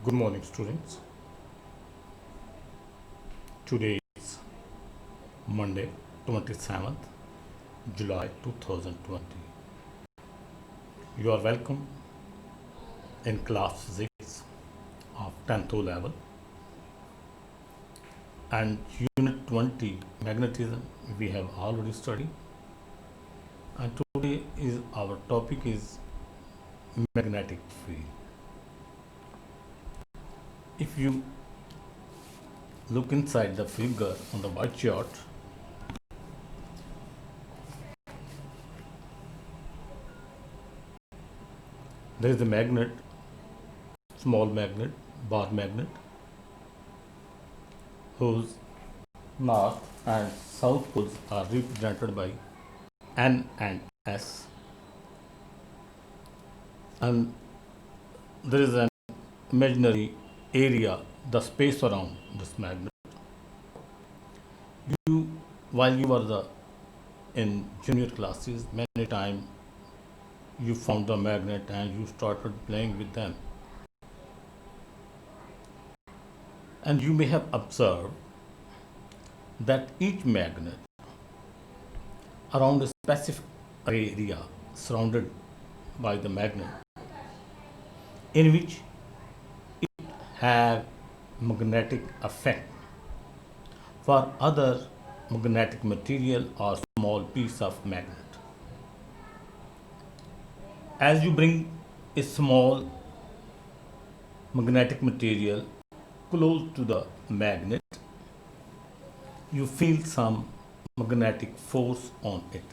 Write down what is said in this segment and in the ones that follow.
Good morning, students. Today is Monday, 27th July 2020. You are welcome in class physics of 10th O level and unit 20 magnetism we have already studied, and today is our topic is magnetic field. If you look inside the figure on the white chart, there is a magnet, small magnet, bar magnet, whose north and south poles are represented by N and S, and there is an imaginary area, the space around this magnet. You, while you were in junior classes, many times you found the magnet and you started playing with them, and you may have observed that each magnet around a specific area surrounded by the magnet, in which it have magnetic effect for other magnetic material or small piece of magnet. As you bring a small magnetic material close to the magnet, you feel some magnetic force on it.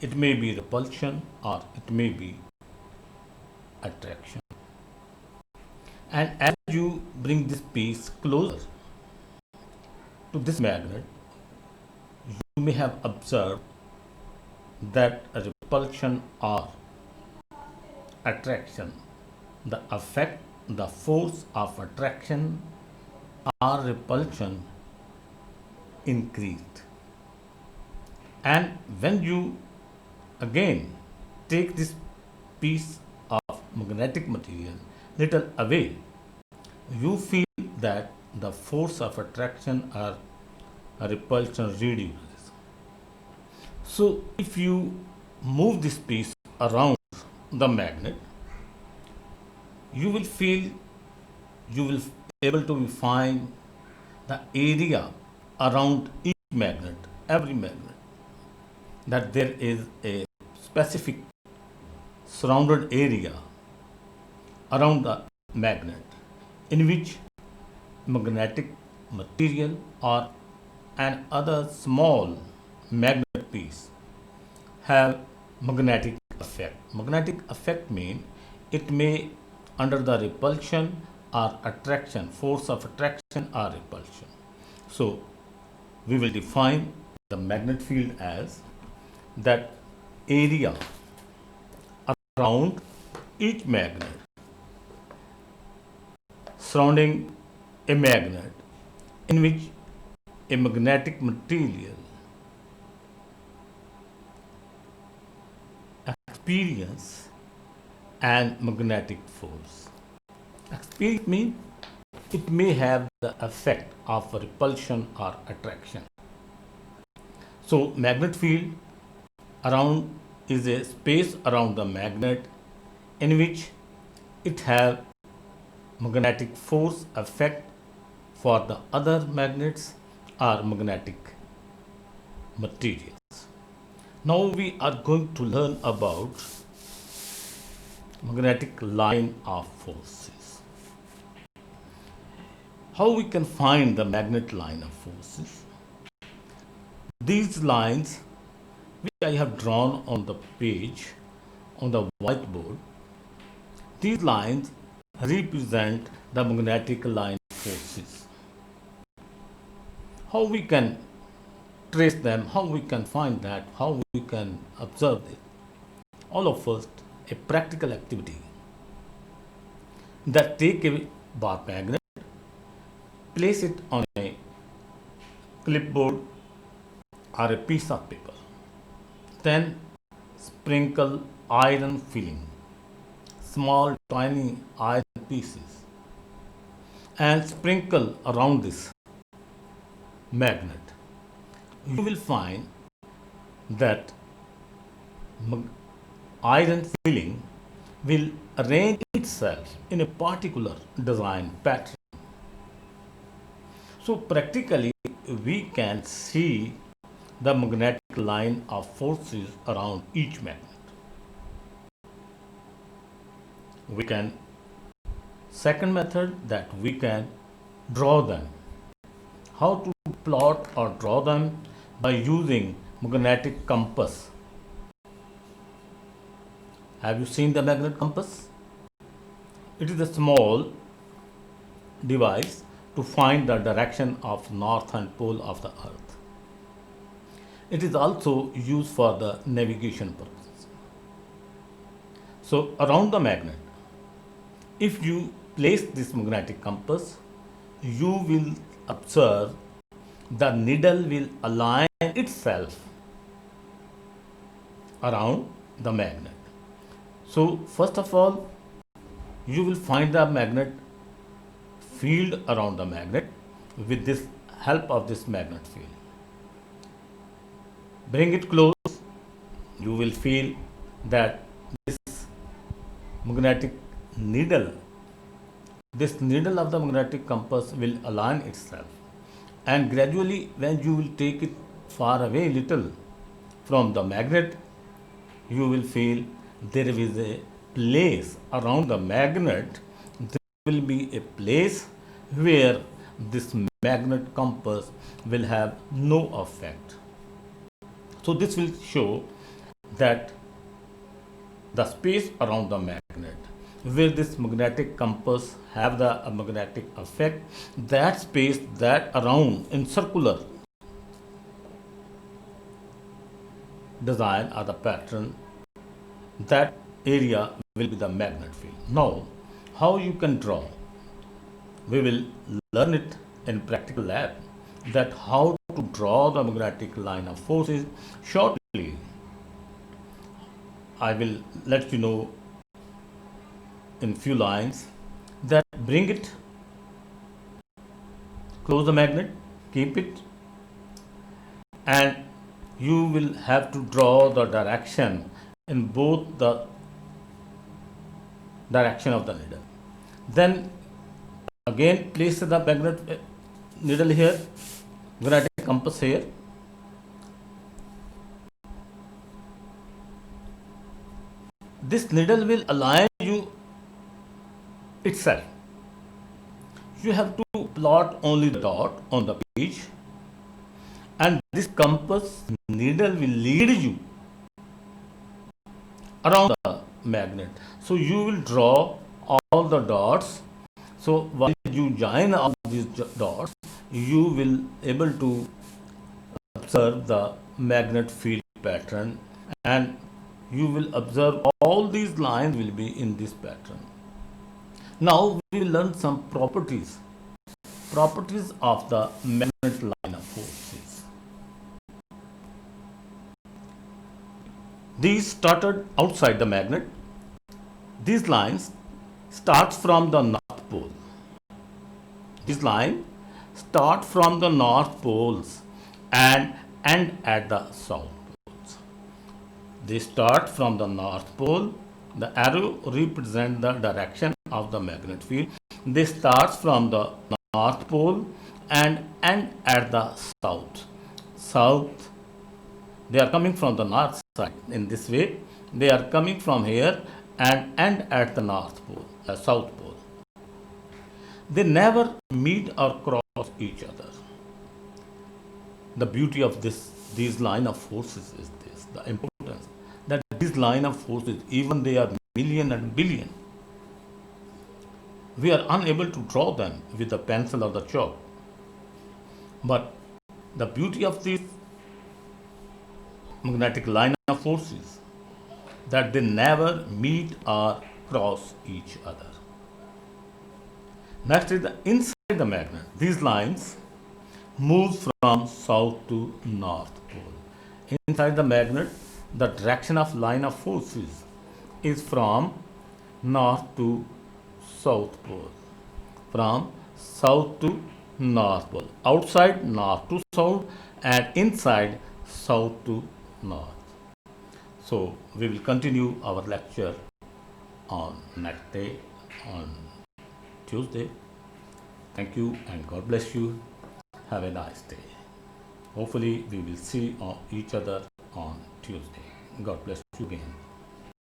It may be repulsion or it may be attraction. And as you bring this piece closer to this magnet, you may have observed that a repulsion or attraction, the effect, the force of attraction or repulsion increased. And when you again take this piece of magnetic material little away, you feel that the force of attraction or repulsion reduces. So if you move this piece around the magnet, you will feel, you will able to find the area around each magnet, every magnet, that there is a specific surrounded area around the magnet in which magnetic material or an other small magnet piece have magnetic effect. Magnetic effect means it may under the repulsion or attraction, force of attraction or repulsion. So we will define the magnet field as that area around each magnet surrounding a magnet in which a magnetic material experience and magnetic force. Experience means it may have the effect of repulsion or attraction. So magnet field around is a space around the magnet in which it have magnetic force effect for the other magnets or magnetic materials. Now we are going to learn about magnetic line of forces. How we can find the magnet line of forces? These lines which I have drawn on the page on the whiteboard, these lines represent the magnetic line of forces. How we can trace them, how we can find that, how we can observe it? All of us, a practical activity, that take a bar magnet, place it on a clipboard or a piece of paper, then sprinkle iron filling, small tiny iron pieces and sprinkle around this magnet, you will find that iron filling will arrange itself in a particular design pattern. So practically we can see the magnetic line of forces around each magnet. We can second method that we can draw them. How to plot or draw them? By using magnetic compass. Have you seen the magnet compass? It is a small device to find the direction of north and pole of the earth. It is also used for the navigation purposes. So around the magnet, if you place this magnetic compass, you will observe the needle will align itself around the magnet. So first of all, you will find the magnet field around the magnet with this help of this magnet field. Bring it close, you will feel that this magnetic needle, this needle of the magnetic compass will align itself, and gradually when you will take it far away little from the magnet, you will feel there is a place around the magnet. There will be a place where this magnet compass will have no effect. So this will show that the space around the magnet where this magnetic compass have the magnetic effect, that space that around in circular design or the pattern, that area will be the magnet field. Now, how you can draw? We will learn it in practical lab, that how to draw the magnetic line of forces. Shortly, I will let you know in few lines that bring it, close the magnet, keep it, and you will have to draw the direction in both the direction of the needle. Then again place the magnet needle here, magnetic compass here. This needle will align you itself. You have to plot only the dot on the page, and this compass needle will lead you around the magnet. So you will draw all the dots. So while you join all these dots, you will able to observe the magnet field pattern, and you will observe all these lines will be in this pattern. Now we will learn some properties of the magnet line of forces. These started outside the magnet. These lines starts from the north pole. This line start from the north poles and end at the south poles. They start from the north pole. The arrow represents the direction of the magnet field. They start from the north pole and end at the south. South. They are coming from the north side. In this way, they are coming from here and end at the north pole, south pole. They never meet or cross each other. The beauty of these line of forces is this, the importance that these line of forces, even they are million and billion, we are unable to draw them with the pencil or the chalk. But the beauty of these magnetic line of forces, that they never meet or cross each other. Next is the inside the magnet. These lines move from south to north pole. Inside the magnet, the direction of line of forces is from north to south pole. From south to north pole. Outside north to south and inside south to north. So we will continue our lecture on next day on Tuesday. Thank you and God bless you. Have a nice day. Hopefully we will see each other on Tuesday. God bless you again.